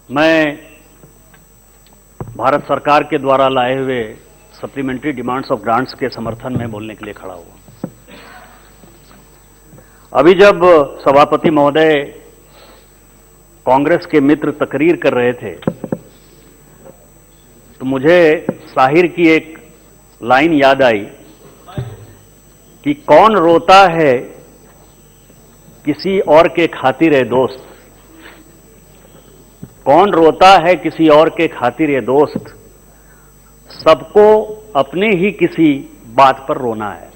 मैं भारत सरकार के द्वारा लाए हुए सप्लीमेंट्री डिमांड्स ऑफ ग्रांट्स के समर्थन में बोलने के लिए खड़ा हुआ। अभी जब सभापति महोदय कांग्रेस के मित्र तकरीर कर रहे थे तो मुझे शाहिर की एक लाइन याद आई कि कौन रोता है किसी और के खातिर है दोस्त, कौन रोता है किसी और के खातिर है दोस्त, सबको अपने ही किसी बात पर रोना है।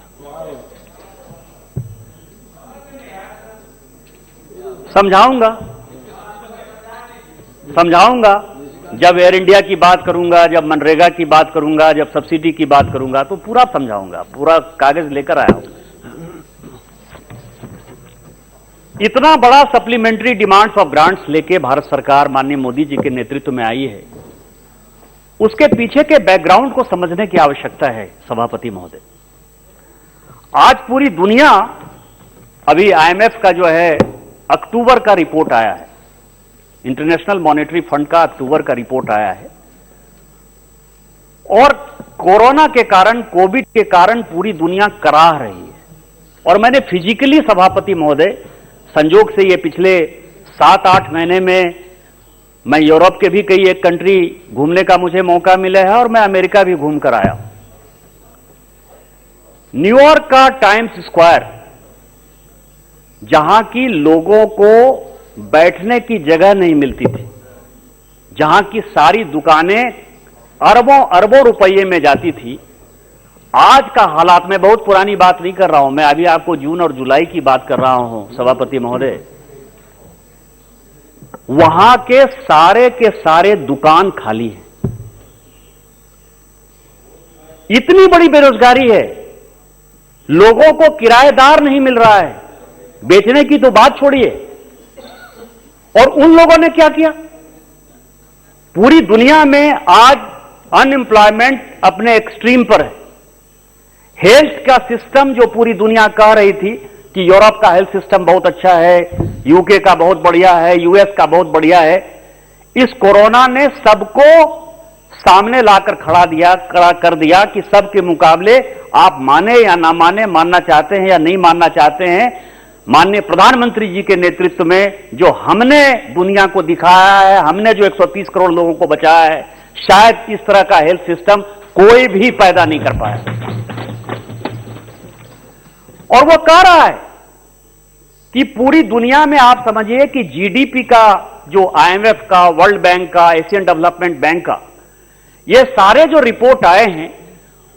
समझाऊंगा जब एयर इंडिया की बात करूंगा, जब मनरेगा की बात करूंगा, जब सब्सिडी की बात करूंगा तो पूरा समझाऊंगा, पूरा कागज लेकर आया हूं। इतना बड़ा सप्लीमेंट्री डिमांड्स ऑफ ग्रांट्स लेके भारत सरकार माननीय मोदी जी के नेतृत्व में आई है, उसके पीछे के बैकग्राउंड को समझने की आवश्यकता है। सभापति महोदय, आज पूरी दुनिया, अभी आईएमएफ का जो है अक्टूबर का रिपोर्ट आया है, इंटरनेशनल मॉनेटरी फंड का अक्टूबर का रिपोर्ट आया है, और कोरोना के कारण, कोविड के कारण पूरी दुनिया कराह रही है। और मैंने फिजिकली सभापति महोदय, संजोग से ये पिछले 7-8 महीने में मैं यूरोप के भी कई एक कंट्री घूमने का मुझे मौका मिला है और मैं अमेरिका भी घूम कर आया हूं। न्यूयॉर्क का टाइम्स स्क्वायर, जहां की लोगों को बैठने की जगह नहीं मिलती थी, जहां की सारी दुकानें अरबों अरबों रुपये में जाती थी, आज का हालात, मैं बहुत पुरानी बात नहीं कर रहा हूं, मैं अभी आपको जून और जुलाई की बात कर रहा हूं सभापति महोदय, वहां के सारे दुकान खाली हैं। इतनी बड़ी बेरोजगारी है, लोगों को किराएदार नहीं मिल रहा है, बेचने की तो बात छोड़िए। और उन लोगों ने क्या किया? पूरी दुनिया में आज अनएम्प्लॉयमेंट अपने एक्सट्रीम पर है। हेल्थ का सिस्टम जो पूरी दुनिया कह रही थी कि यूरोप का हेल्थ सिस्टम बहुत अच्छा है, यूके का बहुत बढ़िया है, यूएस का बहुत बढ़िया है, इस कोरोना ने सबको सामने लाकर खड़ा कर दिया कि सबके मुकाबले आप माने या ना माने, मानना चाहते हैं या नहीं मानना चाहते हैं, माननीय प्रधानमंत्री जी के नेतृत्व में जो हमने दुनिया को दिखाया है, हमने जो 130 करोड़ लोगों को बचाया है, शायद इस तरह का हेल्थ सिस्टम कोई भी पैदा नहीं कर पाया। और वो कह रहा है कि पूरी दुनिया में आप समझिए कि जीडीपी का, जो आईएमएफ का, वर्ल्ड बैंक का, एशियन डेवलपमेंट बैंक का, ये सारे जो रिपोर्ट आए हैं,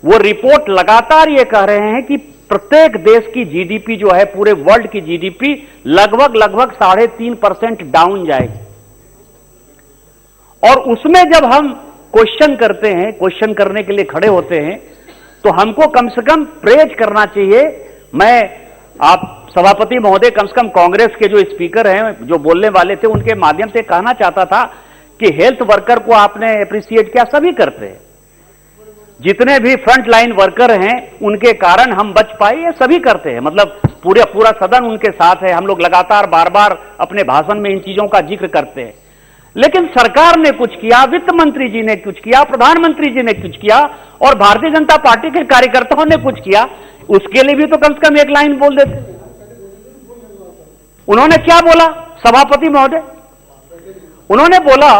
वो रिपोर्ट लगातार ये कह रहे हैं कि प्रत्येक देश की जीडीपी जो है, पूरे वर्ल्ड की जीडीपी लगभग 3.5% डाउन जाएगी। और उसमें जब हम क्वेश्चन करते हैं, क्वेश्चन करने के लिए खड़े होते हैं, तो हमको कम से कम प्रेज करना चाहिए। मैं, आप सभापति महोदय, कम से कम कांग्रेस के जो स्पीकर हैं, जो बोलने वाले थे, उनके माध्यम से कहना चाहता था कि हेल्थ वर्कर को आपने अप्रिशिएट किया, सभी करते हैं, जितने भी फ्रंट लाइन वर्कर हैं उनके कारण हम बच पाए, ये सभी करते हैं, मतलब पूरा सदन उनके साथ है। हम लोग लगातार बार बार अपने भाषण में इन चीजों का जिक्र करते हैं, लेकिन सरकार ने कुछ किया, वित्त मंत्री जी ने कुछ किया, प्रधानमंत्री जी ने कुछ किया, और भारतीय जनता पार्टी के कार्यकर्ताओं ने कुछ किया, उसके लिए भी तो कम से कम एक लाइन बोल देते। उन्होंने क्या बोला सभापति महोदय? उन्होंने बोला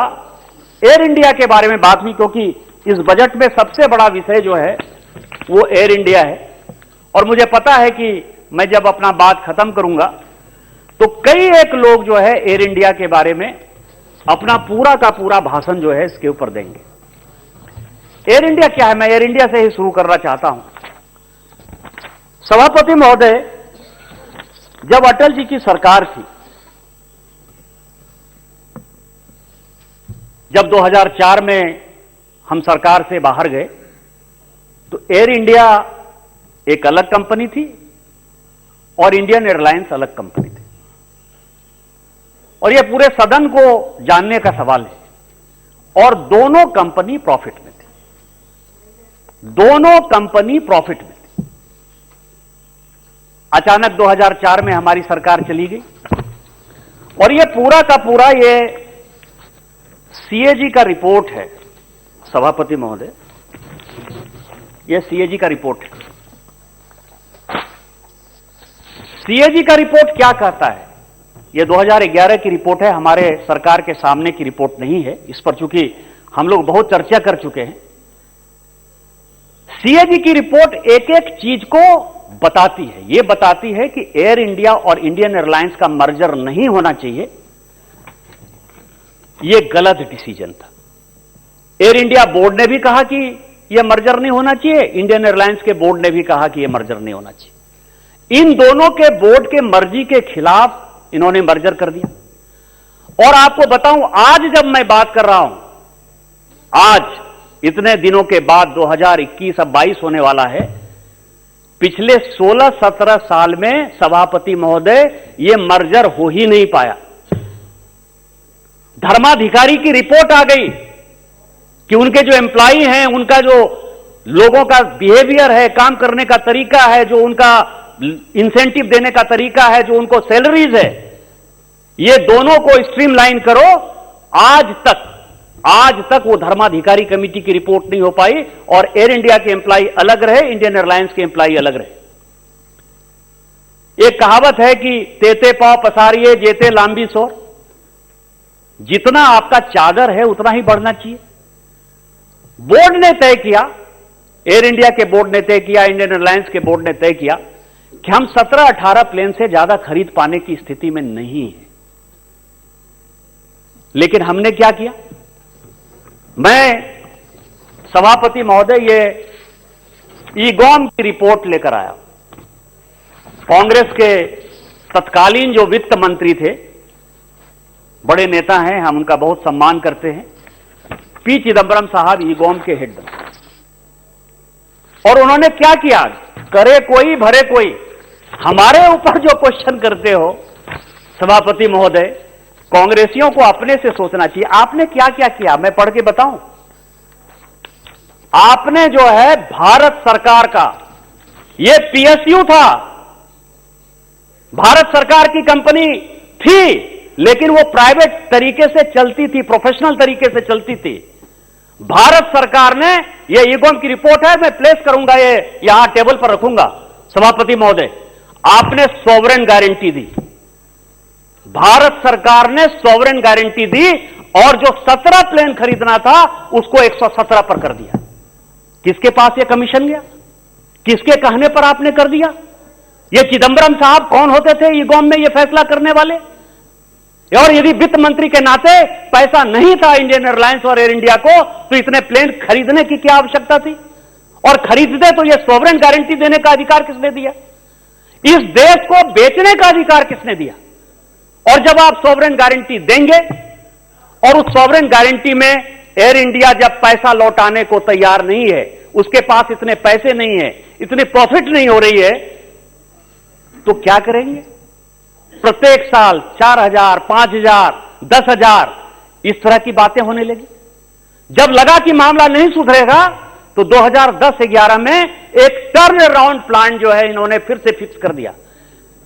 एयर इंडिया के बारे में बात हुई, क्योंकि इस बजट में सबसे बड़ा विषय जो है वो एयर इंडिया है। और मुझे पता है कि मैं जब अपना बात खत्म करूंगा तो कई एक लोग जो है एयर इंडिया के बारे में अपना पूरा का पूरा भाषण जो है इसके ऊपर देंगे। एयर इंडिया क्या है, मैं एयर इंडिया से ही शुरू करना चाहता हूं। सभापति महोदय, जब अटल जी की सरकार थी, जब 2004 में हम सरकार से बाहर गए, तो एयर इंडिया एक अलग कंपनी थी और इंडियन एयरलाइंस अलग कंपनी थी। और यह पूरे सदन को जानने का सवाल है। और दोनों कंपनी प्रॉफिट में थी, दोनों कंपनी प्रॉफिट में थी। अचानक 2004 में हमारी सरकार चली गई और यह पूरा का पूरा ये सीएजी का रिपोर्ट है सभापति महोदय, यह सीएजी का रिपोर्ट है। सीएजी का रिपोर्ट क्या कहता है? यह 2011 की रिपोर्ट है, हमारे सरकार के सामने की रिपोर्ट नहीं है। इस पर चूंकि हम लोग बहुत चर्चा कर चुके हैं। सीएजी की रिपोर्ट एक एक चीज को बताती है। यह बताती है कि एयर इंडिया और इंडियन एयरलाइंस का मर्जर नहीं होना चाहिए, यह गलत डिसीजन था। एयर इंडिया बोर्ड ने भी कहा कि यह मर्जर नहीं होना चाहिए, इंडियन एयरलाइंस के बोर्ड ने भी कहा कि यह मर्जर नहीं होना चाहिए। इन दोनों के बोर्ड के मर्जी के खिलाफ इन्होंने मर्जर कर दिया। और आपको बताऊं, आज जब मैं बात कर रहा हूं, आज इतने दिनों के बाद 2021 अब 22 होने वाला है, पिछले 16-17 साल में सभापति महोदय यह मर्जर हो ही नहीं पाया। धर्माधिकारी की रिपोर्ट आ गई कि उनके जो एम्प्लॉई हैं, उनका जो लोगों का बिहेवियर है, काम करने का तरीका है, जो उनका इंसेंटिव देने का तरीका है, जो उनको सैलरीज है, ये दोनों को स्ट्रीमलाइन करो। आज तक वो धर्माधिकारी कमेटी की रिपोर्ट नहीं हो पाई और एयर इंडिया के एम्प्लॉई अलग रहे, इंडियन एयरलाइंस के एम्प्लॉई अलग रहे। एक कहावत है कि तेते पांव पसारिए जेते लांबी सोर, जितना आपका चादर है उतना ही बढ़ना चाहिए। बोर्ड ने तय किया, एयर इंडिया के बोर्ड ने तय किया, इंडियन एयरलाइंस के बोर्ड ने तय किया कि हम 17-18 प्लेन से ज्यादा खरीद पाने की स्थिति में नहीं है। लेकिन हमने क्या किया? मैं सभापति महोदय ये ईगॉम की रिपोर्ट लेकर आया। कांग्रेस के तत्कालीन जो वित्त मंत्री थे, बड़े नेता हैं, हम उनका बहुत सम्मान करते हैं, पी चिदंबरम साहब ईगॉम के हेड बने। और उन्होंने क्या किया? करे कोई भरे कोई। हमारे ऊपर जो क्वेश्चन करते हो सभापति महोदय, कांग्रेसियों को अपने से सोचना चाहिए। आपने क्या क्या किया, मैं पढ़ के बताऊं। आपने जो है भारत सरकार का, यह पीएसयू था, भारत सरकार की कंपनी थी, लेकिन वो प्राइवेट तरीके से चलती थी, प्रोफेशनल तरीके से चलती थी। भारत सरकार ने, यह ईगॉम की रिपोर्ट है, मैं प्लेस करूंगा, ये यहां टेबल पर रखूंगा सभापति महोदय। आपने सॉवरेन गारंटी दी, भारत सरकार ने सॉवरेन गारंटी दी और जो 17 प्लेन खरीदना था उसको 117 पर कर दिया। किसके पास यह कमीशन गया? किसके कहने पर आपने कर दिया? ये चिदंबरम साहब कौन होते थे ईगॉम में ये फैसला करने वाले? और यदि वित्त मंत्री के नाते पैसा नहीं था इंडियन एयरलाइंस और एयर इंडिया को, तो इतने प्लेन खरीदने की क्या आवश्यकता थी? और खरीदते तो यह सॉवरेन गारंटी देने का अधिकार किसने दिया? इस देश को बेचने का अधिकार किसने दिया? और जब आप सॉवरेन गारंटी देंगे और उस सॉवरेन गारंटी में एयर इंडिया जब पैसा लौटाने को तैयार नहीं है, उसके पास इतने पैसे नहीं है, इतनी प्रॉफिट नहीं हो रही है, तो क्या करेंगे? प्रत्येक साल 4,000, 5,000, 10,000 इस तरह की बातें होने लगी। जब लगा कि मामला नहीं सुधरेगा तो 2010-11 में एक टर्न अराउंड प्लान जो है इन्होंने फिर से फिक्स कर दिया।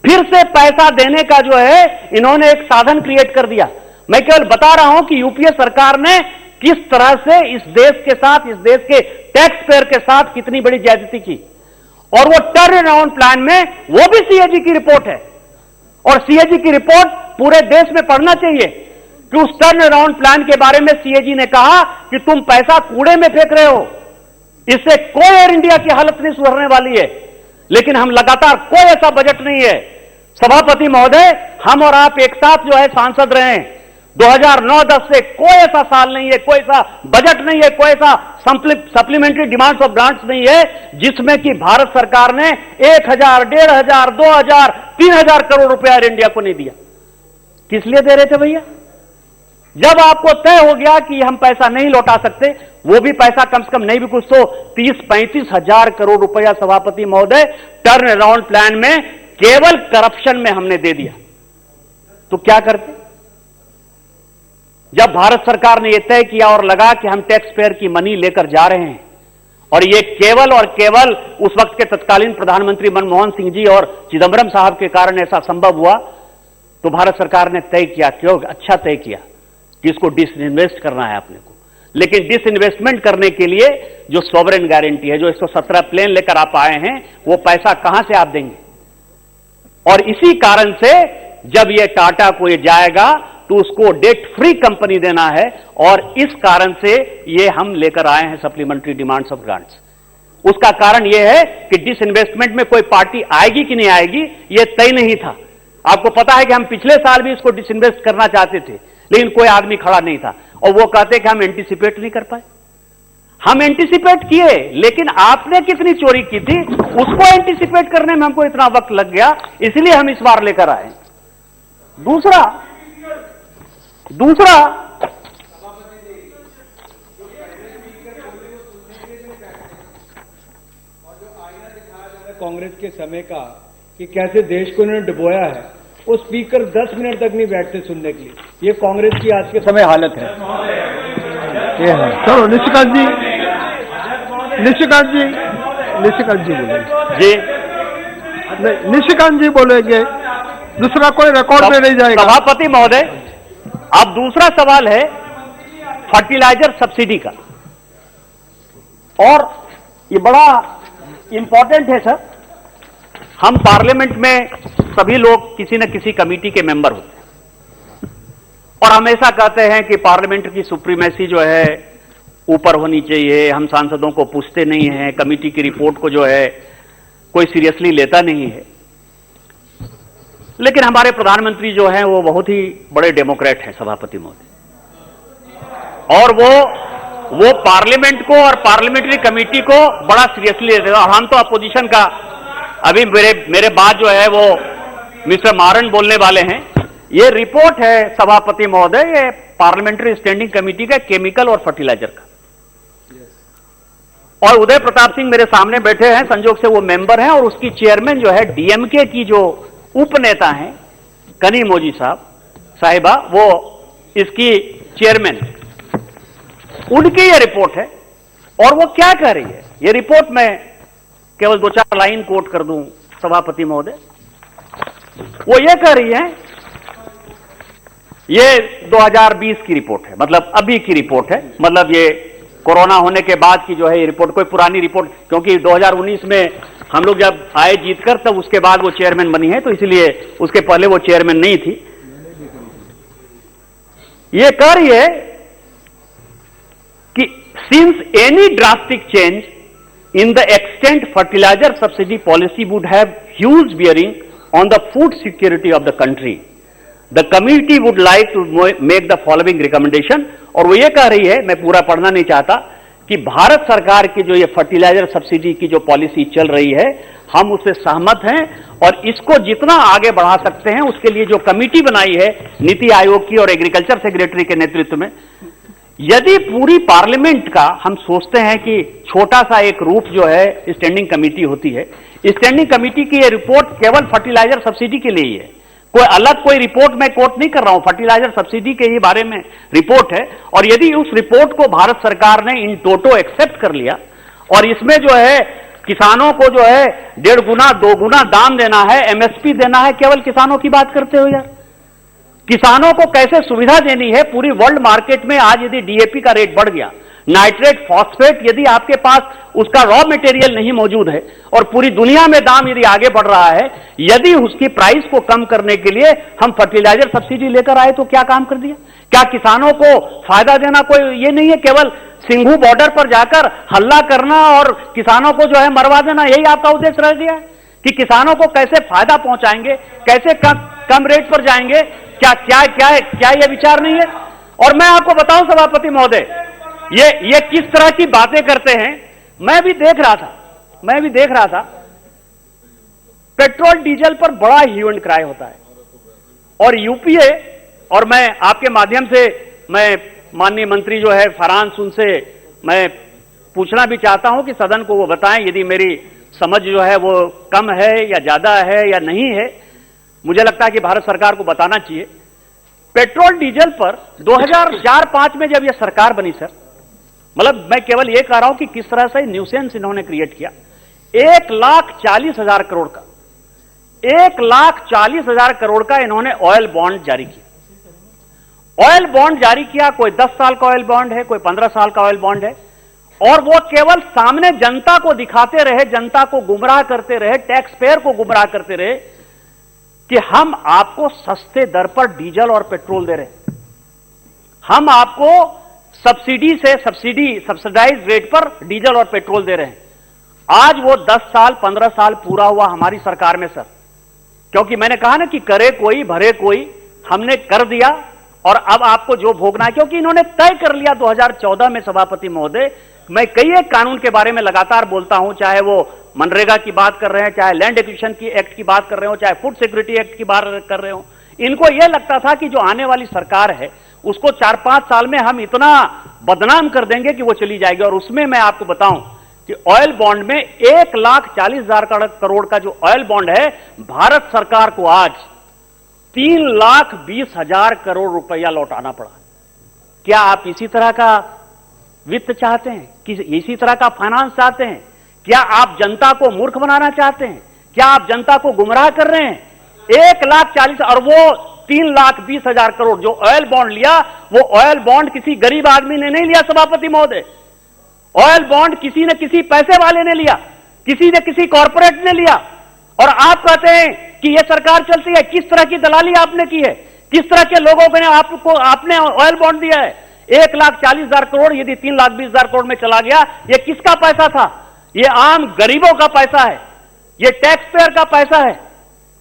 फिर से पैसा देने का जो है इन्होंने एक साधन क्रिएट कर दिया। मैं केवल बता रहा हूं कि यूपीए सरकार ने किस तरह से इस देश के साथ, इस देश के टैक्स पेयर के साथ कितनी बड़ी ज्यादती की। और वो टर्न अराउंड प्लान में वो भी सीएजी की रिपोर्ट है, और सीएजी की रिपोर्ट पूरे देश में पढ़ना चाहिए कि उस टर्न अराउंड प्लान के बारे में सीएजी ने कहा कि तुम पैसा कूड़े में फेंक रहे हो, इससे कोई एयर इंडिया की हालत नहीं सुधरने वाली है। लेकिन हम लगातार, कोई ऐसा बजट नहीं है सभापति महोदय, हम और आप एक साथ जो है सांसद रहे हैं, 2009-10 से कोई ऐसा साल नहीं है, कोई ऐसा बजट नहीं है, कोई ऐसा सप्लीमेंट्री डिमांड्स ऑफ ग्रांट्स नहीं है जिसमें कि भारत सरकार ने 1,000, 1,500, 2,000, 3,000 करोड़ रुपया एयर इंडिया को नहीं दिया। किस लिए दे रहे थे भैया? जब आपको तय हो गया कि हम पैसा नहीं लौटा सकते, वो भी पैसा कम से कम नहीं भी कुछ तो 30-35 हजार करोड़ रुपया सभापति महोदय टर्न अराउंड प्लान में केवल करप्शन में हमने दे दिया, तो क्या करते? जब भारत सरकार ने यह तय किया और लगा कि हम टैक्स पेयर की मनी लेकर जा रहे हैं, और यह केवल और केवल उस वक्त के तत्कालीन प्रधानमंत्री मनमोहन सिंह जी और चिदंबरम साहब के कारण ऐसा संभव हुआ, तो भारत सरकार ने तय किया, क्यों अच्छा तय किया कि इसको डिसइन्वेस्ट करना है अपने को। लेकिन डिसइन्वेस्टमेंट करने के लिए जो सॉवरेन गारंटी है, जो 117 प्लेन लेकर आप आए हैं, वो पैसा कहां से आप देंगे? और इसी कारण से जब ये टाटा को ये जाएगा तो उसको डेट फ्री कंपनी देना है, और इस कारण से ये हम लेकर आए हैं सप्लीमेंट्री डिमांड्स ऑफ ग्रांट्स। उसका कारण यह है कि डिसइन्वेस्टमेंट में कोई पार्टी आएगी कि नहीं आएगी यह तय नहीं था। आपको पता है कि हम पिछले साल भी इसको डिसइन्वेस्ट करना चाहते थे, लेकिन कोई आदमी खड़ा नहीं था, और वो कहते कि हम एंटीसिपेट नहीं कर पाए। हम एंटीसिपेट किए, लेकिन आपने कितनी चोरी की थी उसको एंटीसिपेट करने में हमको इतना वक्त लग गया, इसलिए हम इस बार लेकर आए। दूसरा कांग्रेस के समय का कि कैसे देश को इन्होंने डुबोया है, वो स्पीकर 10 मिनट तक नहीं बैठते सुनने के लिए। ये कांग्रेस की आज के समय हालत है। ये है। चलो निशिकांत जी बोलेंगे जी। नहीं, निशिकांत जी बोलेंगे, दूसरा कोई रिकॉर्ड में नहीं जाएगा। सभापति महोदय, अब दूसरा सवाल है फर्टिलाइजर सब्सिडी का, और ये बड़ा इंपॉर्टेंट है सर। हम पार्लियामेंट में सभी लोग किसी न किसी कमेटी के मेंबर होते हैं, और हमेशा कहते हैं कि पार्लियामेंट की सुप्रीमेसी जो है ऊपर होनी चाहिए, हम सांसदों को पूछते नहीं हैं, कमेटी की रिपोर्ट को जो है कोई सीरियसली लेता नहीं है। लेकिन हमारे प्रधानमंत्री जो हैं वो बहुत ही बड़े डेमोक्रेट हैं सभापति महोदय, और वो पार्लियामेंट को और पार्लियामेंट्री कमेटी को बड़ा सीरियसली लेते हैं। और हम तो अपोजिशन का, अभी मेरे बाद जो है वो मिस्टर मारन बोलने वाले हैं। ये रिपोर्ट है सभापति महोदय, ये पार्लियामेंट्री स्टैंडिंग कमेटी का केमिकल और फर्टिलाइजर का, और उदय प्रताप सिंह मेरे सामने बैठे हैं, संजोग से वो मेंबर हैं, और उसकी चेयरमैन जो है डीएमके की जो उपनेता हैं कनीमोजी साहिबा, वो इसकी चेयरमैन, उनकी ये रिपोर्ट है। और वो क्या कह रही है, ये रिपोर्ट में केवल 2-4 लाइन कोट कर दूं सभापति महोदय। वो ये कह रही है, ये 2020 की रिपोर्ट है, मतलब अभी की रिपोर्ट है, मतलब ये कोरोना होने के बाद की जो है ये रिपोर्ट, कोई पुरानी रिपोर्ट, क्योंकि 2019 में हम लोग जब आए जीतकर तब उसके बाद वो चेयरमैन बनी है, तो इसलिए उसके पहले वो चेयरमैन नहीं थी। ये कह रही है कि since any drastic change in the extent fertilizer subsidy policy would have huge bearing on the food security of the country, the committee would like to make the following recommendation। और वो ये कह रही है, मैं पूरा पढ़ना नहीं चाहता, कि भारत सरकार की जो ये फर्टिलाइजर सब्सिडी की जो पॉलिसी चल रही है, हम उससे सहमत हैं, और इसको जितना आगे बढ़ा सकते हैं उसके लिए जो कमेटी बनाई है नीति आयोग की और एग्रीकल्चर सेक्रेटरी के नेतृत्व में, यदि पूरी पार्लियामेंट का हम सोचते हैं कि छोटा सा एक रूप जो है स्टैंडिंग कमेटी होती है, स्टैंडिंग कमेटी की ये रिपोर्ट केवल फर्टिलाइजर सब्सिडी के लिए ही है, कोई अलग कोई रिपोर्ट मैं कोट नहीं कर रहा हूं, फर्टिलाइजर सब्सिडी के ही बारे में रिपोर्ट है। और यदि उस रिपोर्ट को भारत सरकार ने इन टोटो एक्सेप्ट कर लिया, और इसमें जो है किसानों को जो है 1.5 गुना 2 गुना दाम देना है, एमएसपी देना है, केवल किसानों की बात करते हो यार, किसानों को कैसे सुविधा देनी है। पूरी वर्ल्ड मार्केट में आज यदि डीएपी का रेट बढ़ गया, नाइट्रेट फॉस्फेट, यदि आपके पास उसका रॉ मटेरियल नहीं मौजूद है, और पूरी दुनिया में दाम यदि आगे बढ़ रहा है, यदि उसकी प्राइस को कम करने के लिए हम फर्टिलाइजर सब्सिडी लेकर आए, तो क्या काम कर दिया? क्या किसानों को फायदा देना कोई ये नहीं है, केवल सिंघू बॉर्डर पर जाकर हल्ला करना और किसानों को जो है मरवा देना, यही आपका उद्देश्य रह गया है कि किसानों को कैसे फायदा पहुंचाएंगे, कैसे कम रेट पर जाएंगे? क्या ये विचार नहीं है? और मैं आपको बताऊं सभापति महोदय, ये किस तरह की बातें करते हैं। मैं भी देख रहा था पेट्रोल डीजल पर बड़ा ह्यू एंड क्राई होता है, और यूपीए, और मैं आपके माध्यम से मैं माननीय मंत्री जो है फरहान, उनसे मैं पूछना भी चाहता हूं कि सदन को वो बताएं, यदि मेरी समझ जो है वो कम है या ज्यादा है या नहीं है, मुझे लगता है कि भारत सरकार को बताना चाहिए। पेट्रोल डीजल पर 2004-05 में जब यह सरकार बनी सर, मतलब मैं केवल यह कह रहा हूं कि किस तरह से न्यूसेंस इन्होंने क्रिएट किया, 1,40,000 करोड़ का 1,40,000 करोड़ का इन्होंने ऑयल बॉन्ड जारी किया, ऑयल बॉन्ड जारी किया, कोई 10 साल का ऑयल बॉन्ड है, कोई 15 साल का ऑयल बॉन्ड है, और वो केवल सामने जनता को दिखाते रहे, जनता को गुमराह करते रहे, टैक्स पेयर को गुमराह करते रहे कि हम आपको सस्ते दर पर डीजल और पेट्रोल दे रहे हैं, हम आपको सब्सिडाइज रेट पर डीजल और पेट्रोल दे रहे हैं। आज वो 10 साल 15 साल पूरा हुआ हमारी सरकार में सर, क्योंकि मैंने कहा ना कि करे कोई भरे कोई, हमने कर दिया और अब आपको जो भोगना है, क्योंकि इन्होंने तय कर लिया 2014 में सभापति महोदय। मैं कई एक कानून के बारे में लगातार बोलता हूं, चाहे वो मनरेगा की बात कर रहे हैं, चाहे लैंड एक्विजिशन की एक्ट की बात कर रहे हो, चाहे फूड सिक्योरिटी एक्ट की बात कर रहे हो। इनको यह लगता था कि जो आने वाली सरकार है उसको 4-5 साल में हम इतना बदनाम कर देंगे कि वो चली जाएगी। और उसमें मैं आपको बताऊं कि ऑयल बॉन्ड में 1,40,000 करोड़ का जो ऑयल बॉन्ड है, भारत सरकार को आज 3,20,000 करोड़ रुपया लौटाना पड़ा। क्या आप इसी तरह का वित्त चाहते हैं? इसी तरह का फाइनेंस चाहते हैं? क्या आप जनता को मूर्ख बनाना चाहते हैं? क्या आप जनता को गुमराह कर रहे हैं? 1,40,000 और वो 3,20,000 करोड़ जो ऑयल बॉन्ड लिया, वो ऑयल बॉन्ड किसी गरीब आदमी ने नहीं लिया सभापति महोदय। ऑयल बॉन्ड किसी न किसी पैसे वाले ने लिया, किसी न किसी कॉर्पोरेट ने लिया। और आप कहते हैं कि यह सरकार चलती है। किस तरह की दलाली आपने की है? किस तरह के लोगों को आपने ऑयल बॉन्ड दिया है? 1,40,000 करोड़ यदि 3,20,000 करोड़ में चला गया, यह किसका पैसा था? यह आम गरीबों का पैसा है, यह टैक्स पेयर का पैसा है,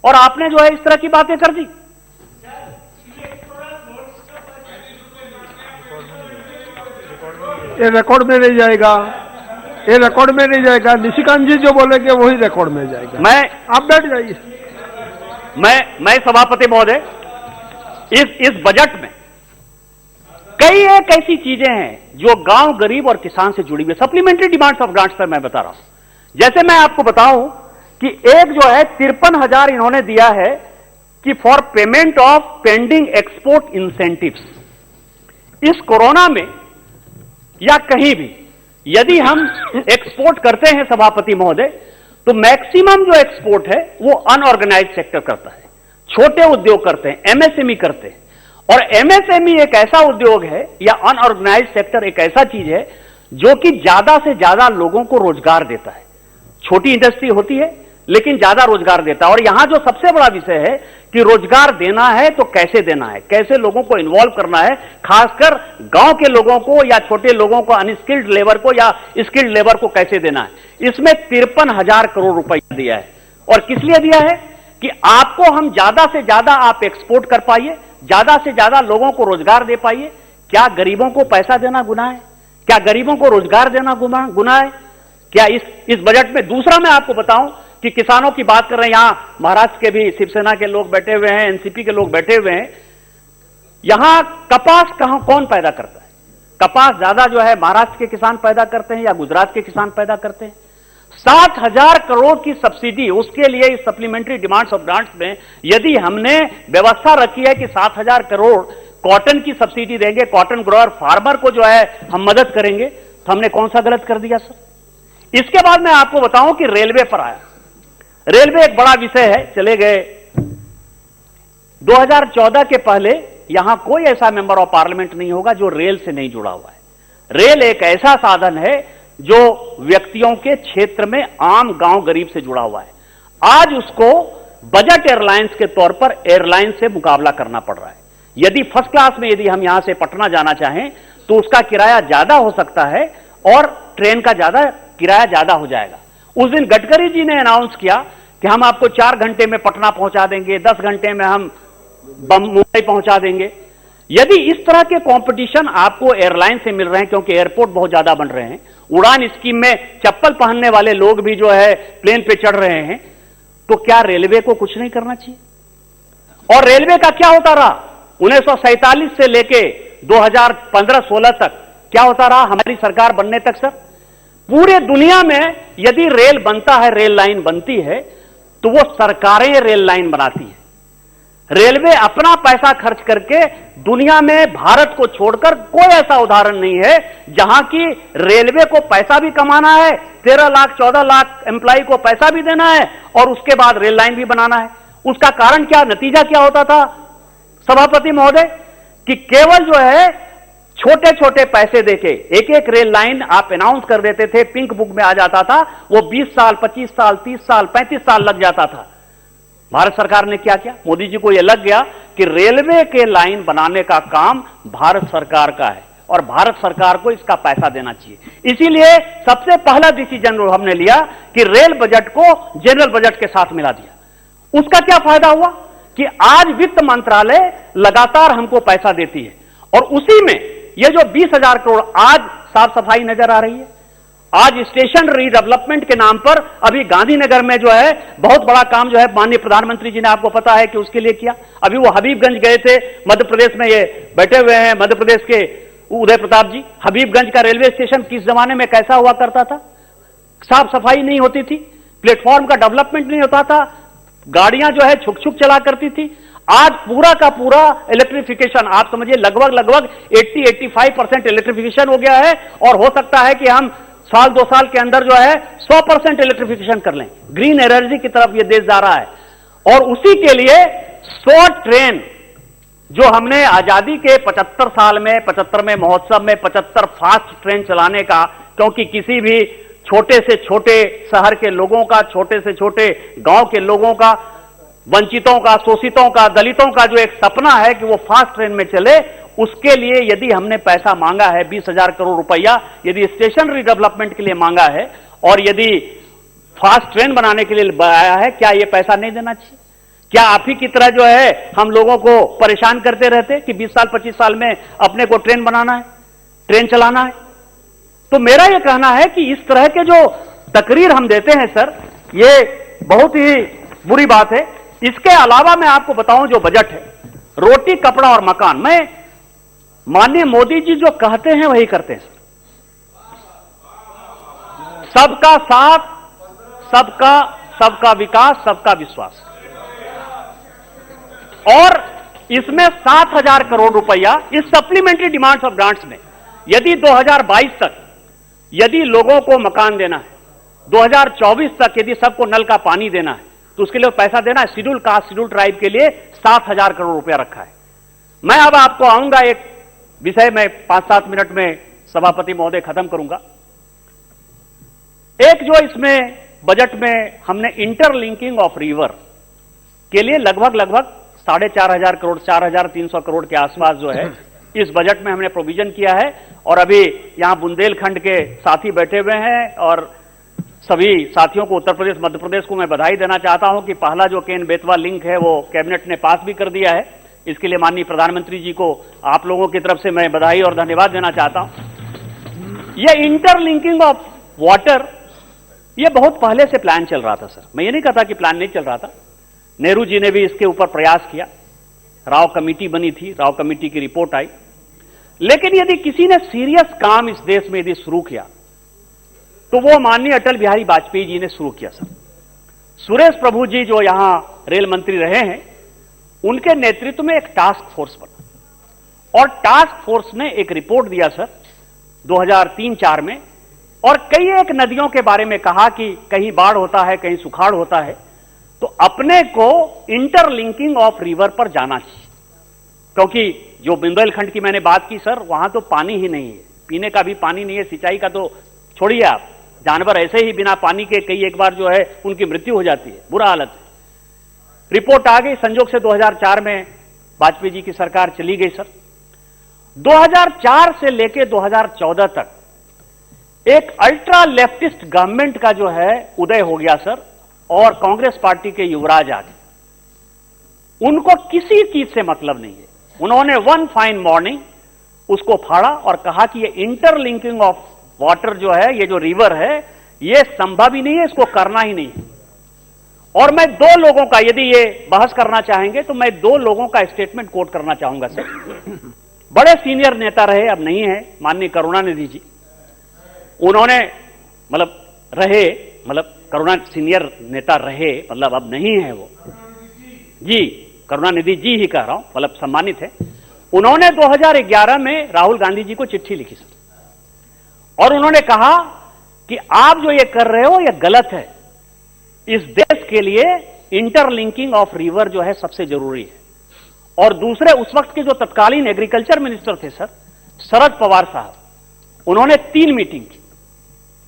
और आपने जो है इस तरह की बातें कर दी। ये रिकॉर्ड में नहीं जाएगा, ये रिकॉर्ड में नहीं जाएगा। निशिकांत जी जो बोलेंगे वही रिकॉर्ड में जाएगा। आप बैठ जाइए। मैं सभापति महोदय, इस बजट में कई एक ऐसी चीजें हैं जो गांव गरीब और किसान से जुड़ी हुई, सप्लीमेंट्री डिमांड्स ऑफ ग्रांट्स पर मैं बता रहा हूं। जैसे मैं आपको बताऊं कि एक जो है 53,000 इन्होंने दिया है कि for payment of pending export incentives. इस कोरोना में या कहीं भी यदि हम एक्सपोर्ट करते हैं सभापति महोदय, तो मैक्सिमम जो एक्सपोर्ट है वो अनऑर्गेनाइज्ड सेक्टर करता है, छोटे उद्योग करते हैं, एमएसएमई करते हैं। और एमएसएमई एक ऐसा उद्योग है या अनऑर्गेनाइज्ड सेक्टर एक ऐसा चीज है जो कि ज्यादा से ज्यादा लोगों को रोजगार देता है। छोटी इंडस्ट्री होती है लेकिन ज्यादा रोजगार देता है। और यहां जो सबसे बड़ा विषय है कि रोजगार देना है तो कैसे देना है, कैसे लोगों को इन्वॉल्व करना है, खासकर गांव के लोगों को या छोटे लोगों को, अनस्किल्ड लेबर को या स्किल्ड लेबर को कैसे देना है। इसमें 53,000 करोड़ रुपया दिया है। और किस लिए दिया है? कि आपको हम ज्यादा से ज्यादा आप एक्सपोर्ट कर पाइए, ज्यादा से ज्यादा लोगों को रोजगार दे पाइए। क्या गरीबों को पैसा देना गुनाह है? क्या गरीबों को रोजगार देना गुनाह है? क्या इस बजट में? दूसरा मैं आपको बताऊं कि किसानों की बात कर रहे हैं, यहां महाराष्ट्र के भी शिवसेना के लोग बैठे हुए हैं, एनसीपी के लोग बैठे हुए हैं। यहां कपास कौन पैदा करता है? कपास ज्यादा जो है महाराष्ट्र के किसान पैदा करते हैं या गुजरात के किसान पैदा करते हैं। 60,000 करोड़ की सब्सिडी, उसके लिए इस सप्लीमेंट्री डिमांड्स ऑफ ग्रांट्स में यदि हमने व्यवस्था रखी है कि 7,000 करोड़ कॉटन की सब्सिडी देंगे, कॉटन ग्रोअर फार्मर को जो है हम मदद करेंगे, तो हमने कौन सा गलत कर दिया सर? इसके बाद मैं आपको बताऊं कि रेलवे पर आया। रेलवे एक बड़ा विषय है, चले गए 2014 के पहले यहां कोई ऐसा मेंबर ऑफ पार्लियामेंट नहीं होगा जो रेल से नहीं जुड़ा हुआ है। रेल एक ऐसा साधन है जो व्यक्तियों के क्षेत्र में आम गांव गरीब से जुड़ा हुआ है। आज उसको बजट एयरलाइंस के तौर पर एयरलाइन से मुकाबला करना पड़ रहा है। यदि फर्स्ट क्लास में यदि हम यहां से पटना जाना चाहें तो उसका किराया ज्यादा हो सकता है और ट्रेन का किराया ज्यादा हो जाएगा। उस दिन गडकरी जी ने अनाउंस किया कि हम आपको 4 घंटे में पटना पहुंचा देंगे, 10 घंटे में हम मुंबई पहुंचा देंगे। यदि इस तरह के कंपटीशन आपको एयरलाइन से मिल रहे हैं, क्योंकि एयरपोर्ट बहुत ज्यादा बन रहे हैं, उड़ान स्कीम में चप्पल पहनने वाले लोग भी जो है प्लेन पे चढ़ रहे हैं, तो क्या रेलवे को कुछ नहीं करना चाहिए? और रेलवे का क्या होता रहा 1947 से लेके 2015-16 तक? क्या होता रहा हमारी सरकार बनने तक सर? पूरे दुनिया में यदि रेल बनता है, रेल लाइन बनती है, तो वो सरकारें रेल लाइन बनाती है। रेलवे अपना पैसा खर्च करके दुनिया में भारत को छोड़कर कोई ऐसा उदाहरण नहीं है जहां की रेलवे को पैसा भी कमाना है, 13 लाख 14 लाख एम्प्लॉय को पैसा भी देना है और उसके बाद रेल लाइन भी बनाना है। उसका कारण क्या, नतीजा क्या होता था सभापति महोदय? कि केवल जो है छोटे छोटे पैसे देके एक एक रेल लाइन आप अनाउंस कर देते थे, पिंक बुक में आ जाता था, वो 20 साल 25 साल 30 साल 35 साल लग जाता था। भारत सरकार ने क्या किया? मोदी जी को यह लग गया कि रेलवे के लाइन बनाने का काम भारत सरकार का है और भारत सरकार को इसका पैसा देना चाहिए। इसीलिए सबसे पहला डिसीजन हमने लिया कि रेल बजट को जनरल बजट के साथ मिला दिया। उसका क्या फायदा हुआ कि आज वित्त मंत्रालय लगातार हमको पैसा देती है और उसी में ये जो 20,000 करोड़ आज साफ सफाई नजर आ रही है। आज स्टेशन रीडेवलपमेंट के नाम पर अभी गांधीनगर में जो है बहुत बड़ा काम जो है माननीय प्रधानमंत्री जी ने, आपको पता है कि उसके लिए किया। अभी वो हबीबगंज गए थे, मध्य प्रदेश में ये बैठे हुए हैं मध्य प्रदेश के उदय प्रताप जी। हबीबगंज का रेलवे स्टेशन किस जमाने में कैसा हुआ करता था? साफ सफाई नहीं होती थी, प्लेटफॉर्म का डेवलपमेंट नहीं होता था, गाड़ियां जो है छुक छुक चला करती थी। आज पूरा का पूरा इलेक्ट्रिफिकेशन, आप समझिए लगभग 80-85% इलेक्ट्रिफिकेशन हो गया है और हो सकता है कि हम साल 2 साल के अंदर जो है 100% इलेक्ट्रिफिकेशन कर लें। ग्रीन एनर्जी की तरफ यह देश जा रहा है और उसी के लिए 100 ट्रेन जो हमने आजादी के 75 साल में 75वें महोत्सव में 75 फास्ट ट्रेन चलाने का, क्योंकि किसी भी छोटे से छोटे शहर के लोगों का, छोटे से छोटे गांव के लोगों का, वंचितों का, शोषितों का, दलितों का जो एक सपना है कि वो फास्ट ट्रेन में चले, उसके लिए यदि हमने पैसा मांगा है 20,000 करोड़ रुपया, यदि स्टेशन रिडेवलपमेंट के लिए मांगा है और यदि फास्ट ट्रेन बनाने के लिए आया है, क्या ये पैसा नहीं देना चाहिए? क्या आप ही की तरह जो है हम लोगों को परेशान करते रहते कि 20 साल 25 साल में अपने को ट्रेन बनाना है, ट्रेन चलाना है? तो मेरा यह कहना है कि इस तरह के जो तकरीर हम देते हैं सर, ये बहुत ही बुरी बात है। इसके अलावा मैं आपको बताऊं, जो बजट है, रोटी कपड़ा और मकान, मैं माननीय मोदी जी जो कहते हैं वही करते हैं। सबका साथ, सबका विकास, सबका विश्वास। और इसमें 7,000 करोड़ रुपया इस सप्लीमेंट्री डिमांड्स ऑफ ग्रांट्स में, यदि 2022 तक यदि लोगों को मकान देना है, 2024 तक यदि सबको नल का पानी देना है, तो उसके लिए पैसा देना है। शेड्यूल कास्ट, शेड्यूल ट्राइब के लिए 7,000 करोड़ रुपया रखा है। मैं अब आपको आऊंगा एक विषय में 5-7 मिनट में सभापति महोदय खत्म करूंगा। एक जो इसमें बजट में हमने इंटरलिंकिंग ऑफ रिवर के लिए लगभग 4,500 करोड़, 4,300 करोड़ के आसपास जो है इस बजट में हमने प्रोविजन किया है। और अभी यहां बुंदेलखंड के साथी बैठे हुए हैं और सभी साथियों को, उत्तर प्रदेश मध्य प्रदेश को मैं बधाई देना चाहता हूं कि पहला जो केन बेतवा लिंक है वो कैबिनेट ने पास भी कर दिया है। इसके लिए माननीय प्रधानमंत्री जी को आप लोगों की तरफ से मैं बधाई और धन्यवाद देना चाहता हूं। यह इंटरलिंकिंग ऑफ वाटर, यह बहुत पहले से प्लान चल रहा था सर। मैं ये नहीं कहता कि प्लान नहीं चल रहा था, नेहरू जी ने भी इसके ऊपर प्रयास किया, राव कमेटी बनी थी, राव कमेटी की रिपोर्ट आई। लेकिन यदि किसी ने सीरियस काम इस देश में यदि शुरू किया तो वो माननीय अटल बिहारी वाजपेयी जी ने शुरू किया सर। सुरेश प्रभु जी जो यहां रेल मंत्री रहे हैं, उनके नेतृत्व में एक टास्क फोर्स बना और टास्क फोर्स ने एक रिपोर्ट दिया सर 2003-4 में, और कई एक नदियों के बारे में कहा कि कहीं बाढ़ होता है, कहीं सुखाड़ होता है, तो अपने को इंटरलिंकिंग ऑफ रिवर पर जाना चाहिए। क्योंकि जो बुंदेलखंड की मैंने बात की सर, वहां तो पानी ही नहीं है, पीने का भी पानी नहीं है, सिंचाई का तो छोड़िए आप, जानवर ऐसे ही बिना पानी के कई एक बार जो है उनकी मृत्यु हो जाती है, बुरा हालत है। रिपोर्ट आ गई, संजोग से 2004 में वाजपेयी जी की सरकार चली गई सर। 2004 से लेकर 2014 तक एक अल्ट्रा लेफ्टिस्ट गवर्नमेंट का जो है उदय हो गया सर, और कांग्रेस पार्टी के युवराज आ गए। उनको किसी चीज से मतलब नहीं है। उन्होंने वन फाइन मॉर्निंग उसको फाड़ा और कहा कि ये इंटरलिंकिंग ऑफ वाटर जो है, ये जो रिवर है, ये संभव ही नहीं है, इसको करना ही नहीं है। और मैं 2 लोगों का, यदि ये बहस करना चाहेंगे तो मैं 2 लोगों का स्टेटमेंट कोट करना चाहूंगा सर। बड़े सीनियर नेता रहे, अब नहीं है, माननीय करुणानिधि जी। उन्होंने करुणा सीनियर नेता रहे, मतलब अब नहीं है वो जी, करुणानिधि जी ही कह रहा हूं, मतलब सम्मानित है। उन्होंने 2011 में राहुल गांधी जी को चिट्ठी लिखी सर, और उन्होंने कहा कि आप जो ये कर रहे हो ये गलत है। इस देश के लिए इंटरलिंकिंग ऑफ रिवर जो है सबसे जरूरी है। और दूसरे उस वक्त के जो तत्कालीन एग्रीकल्चर मिनिस्टर थे सर, शरद पवार साहब, उन्होंने 3 मीटिंग की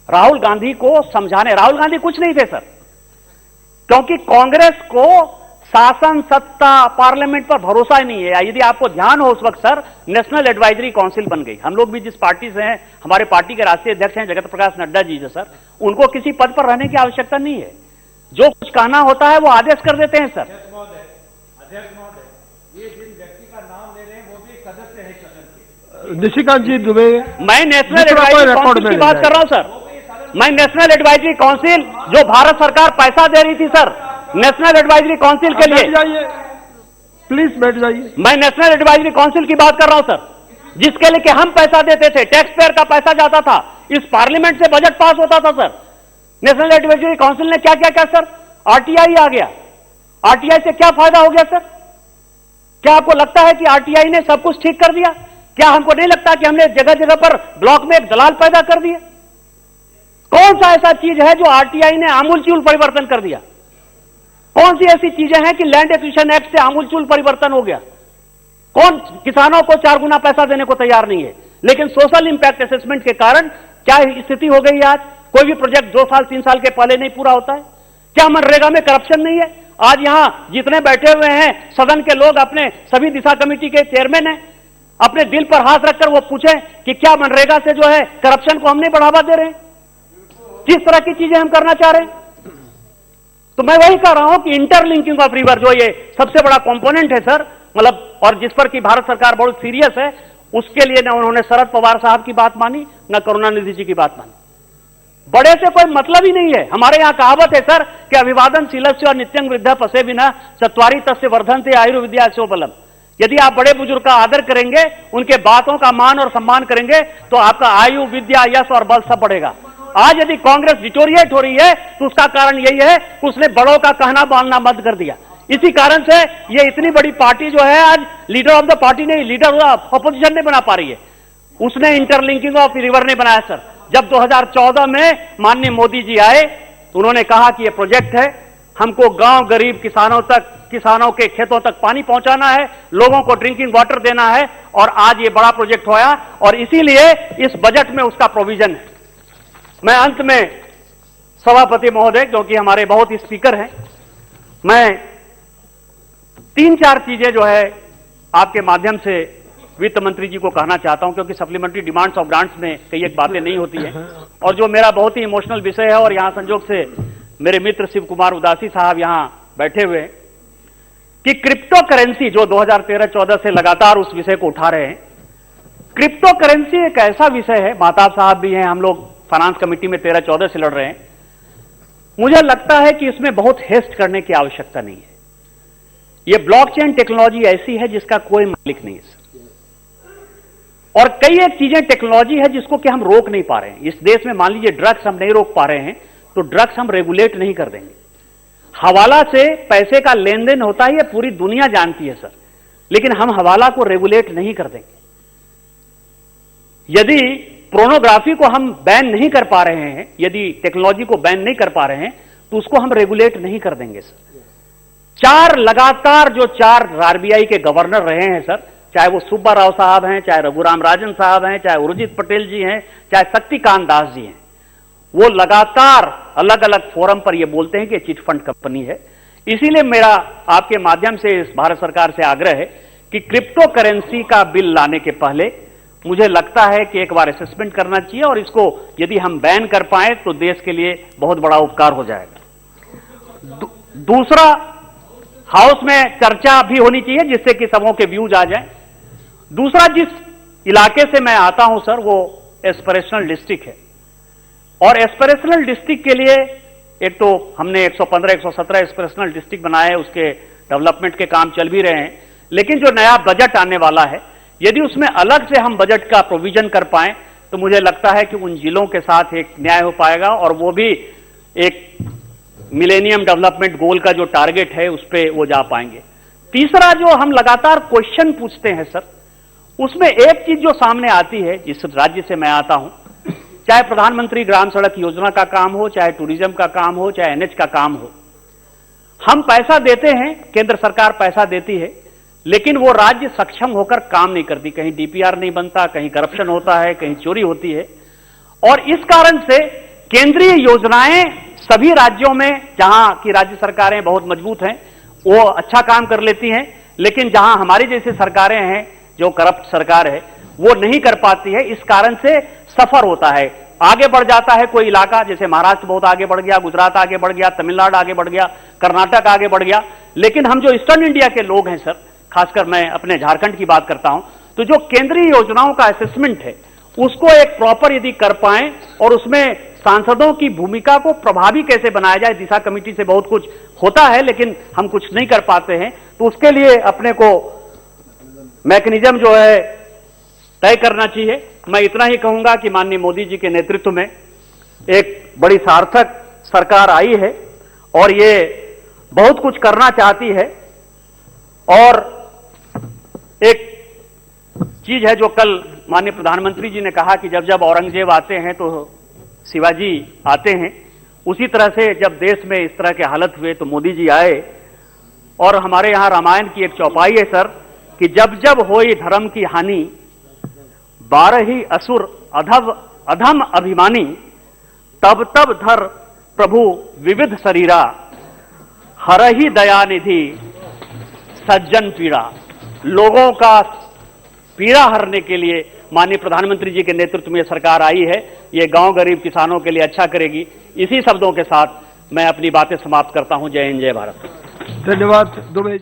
राहुल गांधी को समझाने। राहुल गांधी कुछ नहीं थे सर, क्योंकि कांग्रेस को शासन, सत्ता, पार्लियामेंट पर भरोसा ही नहीं है। यदि आपको ध्यान हो, उस वक्त सर नेशनल एडवाइजरी काउंसिल बन गई। हम लोग भी जिस पार्टी से हैं, हमारे पार्टी के राष्ट्रीय अध्यक्ष हैं जगत प्रकाश नड्डा जी जो सर, उनको किसी पद पर रहने की आवश्यकता नहीं है। जो कुछ कहना होता है वो आदेश कर देते हैं सर। अध्यक्ष महोदय, ये जिन व्यक्ति का नाम ले रहे हैं वो भी सदस्य है सदन के। निशिकांत जी दुबे, मैं नेशनल एडवाइजरी काउंसिल की बात कर रहा हूं सर। मैं नेशनल एडवाइजरी काउंसिल, जो भारत सरकार पैसा दे रही थी सर नेशनल एडवाइजरी काउंसिल के लिए, प्लीज बैठ जाइए। मैं नेशनल एडवाइजरी काउंसिल की बात कर रहा हूं सर, जिसके लिए कि हम पैसा देते थे, टैक्स पेयर का पैसा जाता था, इस पार्लियामेंट से बजट पास होता था सर। नेशनल एडवाइजरी काउंसिल ने क्या क्या किया सर? आरटीआई आ गया। आरटीआई से क्या फायदा हो गया सर? क्या आपको लगता है कि आरटीआई ने सब कुछ ठीक कर दिया? क्या हमको नहीं लगता कि हमने जगह जगह पर ब्लॉक में एक दलाल पैदा कर दिए? कौन सा ऐसा चीज है जो आरटीआई ने आमूलचूल परिवर्तन कर दिया? कौन सी ऐसी चीजें हैं कि लैंड एक्विजिशन एक्ट से आमूलचूल परिवर्तन हो गया? कौन किसानों को 4 गुना पैसा देने को तैयार नहीं है? लेकिन सोशल इंपैक्ट असेसमेंट के कारण क्या स्थिति हो गई आज? कोई भी प्रोजेक्ट 2 साल 3 साल के पहले नहीं पूरा होता है। क्या मनरेगा में करप्शन नहीं है? आज यहां जितने बैठे हुए हैं सदन के लोग, अपने सभी दिशा कमेटी के चेयरमैन हैं, अपने दिल पर हाथ रखकर वो पूछें कि क्या मनरेगा से जो है करप्शन को हम नहीं बढ़ावा दे रहे हैं? किस तरह की चीजें हम करना चाह रहे हैं? तो मैं वही कह रहा हूं कि इंटरलिंकिंग ऑफ रिवर जो ये सबसे बड़ा कंपोनेंट है सर, मतलब, और जिस पर कि भारत सरकार बहुत सीरियस है, उसके लिए न उन्होंने शरद पवार साहब की बात मानी, न करुणानिधि जी की बात मानी। बड़े से कोई मतलब ही नहीं है। हमारे यहां कहावत है सर कि अभिवादन शीलस्य और नित्यं वृद्धा पसे बिना चत्वारी तस्य वर्धन्ते आयुर्विद्या बलम। यदि आप बड़े बुजुर्ग का आदर करेंगे, उनके बातों का मान और सम्मान करेंगे, तो आपका आयु, विद्या, यश और बल सब बढ़ेगा। आज यदि कांग्रेस डिटोरिएट हो रही है तो उसका कारण यही है कि उसने बड़ों का कहना मानना बंद कर दिया। इसी कारण से ये इतनी बड़ी पार्टी जो है आज लीडर ऑफ द पार्टी नहीं, लीडर ऑफ ऑपोजिशन नहीं बना पा रही है। उसने इंटरलिंकिंग ऑफ रिवर नहीं बनाया सर। जब 2014 में माननीय मोदी जी आए तो उन्होंने कहा कि ये प्रोजेक्ट है, हमको गांव गरीब किसानों तक, किसानों के खेतों तक पानी पहुंचाना है, लोगों को ड्रिंकिंग वाटर देना है, और आज ये बड़ा प्रोजेक्ट होया और इसीलिए इस बजट में उसका प्रोविजन है। मैं अंत में सभापति महोदय, क्योंकि हमारे बहुत स्पीकर हैं, मैं 3-4 चीजें जो है आपके माध्यम से वित्त मंत्री जी को कहना चाहता हूं, क्योंकि सप्लीमेंट्री डिमांड्स और ग्रांट्स में कई एक बातें नहीं होती हैं, और जो मेरा बहुत ही इमोशनल विषय है, और यहां संजोग से मेरे मित्र शिव कुमार उदासी साहब यहां बैठे हुए हैं, कि क्रिप्टो करेंसी जो 2013-14 से लगातार उस विषय को उठा रहे हैं। क्रिप्टो करेंसी एक ऐसा विषय है, माताब साहब भी हैं, हम लोग फाइनेंस कमेटी में 13-14 से लड़ रहे हैं। मुझे लगता है कि इसमें बहुत हेस्ट करने की आवश्यकता नहीं है। यह ब्लॉकचेन टेक्नोलॉजी ऐसी है जिसका कोई मालिक नहीं है सर, और कई एक चीजें टेक्नोलॉजी है जिसको कि हम रोक नहीं पा रहे हैं। इस देश में मान लीजिए ड्रग्स हम नहीं रोक पा रहे हैं, तो ड्रग्स हम रेगुलेट नहीं कर देंगे। हवाला से पैसे का लेन देन होता है, ये पूरी दुनिया जानती है सर, लेकिन हम हवाला को रेगुलेट नहीं कर देंगे। यदि पोर्नोग्राफी को हम बैन नहीं कर पा रहे हैं, यदि टेक्नोलॉजी को बैन नहीं कर पा रहे हैं, तो उसको हम रेगुलेट नहीं कर देंगे सर। 4 लगातार जो 4 आरबीआई के गवर्नर रहे हैं सर, चाहे वो सुब्बा राव साहब हैं, चाहे रघुराम राजन साहब हैं, चाहे उर्जित पटेल जी हैं, चाहे शक्तिकांत दास जी हैं, वो लगातार अलग अलग फोरम पर ये बोलते हैं कि चिट फंड कंपनी है। इसीलिए मेरा आपके माध्यम से इस भारत सरकार से आग्रह है कि क्रिप्टो करेंसी का बिल लाने के पहले मुझे लगता है कि एक बार असेसमेंट करना चाहिए, और इसको यदि हम बैन कर पाए तो देश के लिए बहुत बड़ा उपकार हो जाएगा। दूसरा, हाउस में चर्चा भी होनी चाहिए जिससे कि सबों के व्यूज आ जाएं। दूसरा, जिस इलाके से मैं आता हूं सर, वो एस्पिरेशनल डिस्ट्रिक्ट है, और एस्पिरेशनल डिस्ट्रिक्ट के लिए एक तो हमने 115-117 एस्पिरेशनल डिस्ट्रिक्ट बनाए, उसके डेवलपमेंट के काम चल भी रहे हैं, लेकिन जो नया बजट आने वाला है, यदि उसमें अलग से हम बजट का प्रोविजन कर पाएं तो मुझे लगता है कि उन जिलों के साथ एक न्याय हो पाएगा, और वो भी एक मिलेनियम डेवलपमेंट गोल का जो टारगेट है उस पर वो जा पाएंगे। तीसरा, जो हम लगातार क्वेश्चन पूछते हैं सर, उसमें एक चीज जो सामने आती है, जिस राज्य से मैं आता हूं, चाहे प्रधानमंत्री ग्राम सड़क योजना का काम हो, चाहे टूरिज्म का काम हो, चाहे NH का काम हो, हम पैसा देते हैं, केंद्र सरकार पैसा देती है, लेकिन वो राज्य सक्षम होकर काम नहीं करती। कहीं डीपीआर नहीं बनता, कहीं करप्शन होता है, कहीं चोरी होती है। और इस कारण से केंद्रीय योजनाएं सभी राज्यों में, जहां की राज्य सरकारें बहुत मजबूत हैं, वो अच्छा काम कर लेती हैं, लेकिन जहां हमारी जैसी सरकारें हैं, जो करप्ट सरकार है, वो नहीं कर पाती है। इस कारण से सफर होता है, आगे बढ़ जाता है कोई इलाका, जैसे महाराष्ट्र बहुत आगे बढ़ गया, गुजरात आगे बढ़ गया, तमिलनाडु आगे बढ़ गया, कर्नाटक आगे बढ़ गया। लेकिन हम जो ईस्टर्न इंडिया के लोग हैं सर, खासकर मैं अपने झारखंड की बात करता हूं, तो जो केंद्रीय योजनाओं का असेसमेंट है उसको एक प्रॉपर यदि कर पाएं और उसमें सांसदों की भूमिका को प्रभावी कैसे बनाया जाए, दिशा कमेटी से बहुत कुछ होता है लेकिन हम कुछ नहीं कर पाते हैं, तो उसके लिए अपने को मैकेनिज्म जो है तय करना चाहिए। मैं इतना ही कहूंगा कि माननीय मोदी जी के नेतृत्व में एक बड़ी सार्थक सरकार आई है और ये बहुत कुछ करना चाहती है। और एक चीज है जो कल माननीय प्रधानमंत्री जी ने कहा कि जब जब औरंगजेब आते हैं तो शिवाजी आते हैं, उसी तरह से जब देश में इस तरह के हालत हुए तो मोदी जी आए। और हमारे यहां रामायण की एक चौपाई है सर कि जब जब होई धर्म की हानि, 12 ही असुर अधम अभिमानी, तब तब धर प्रभु विविध शरीरा, हरहि दयानिधि सज्जन पीड़ा। लोगों का पीड़ा हरने के लिए माननीय प्रधानमंत्री जी के नेतृत्व में सरकार आई है। ये गांव गरीब किसानों के लिए अच्छा करेगी। इसी शब्दों के साथ मैं अपनी बातें समाप्त करता हूं। जय हिंद, जय भारत। धन्यवाद दुबे।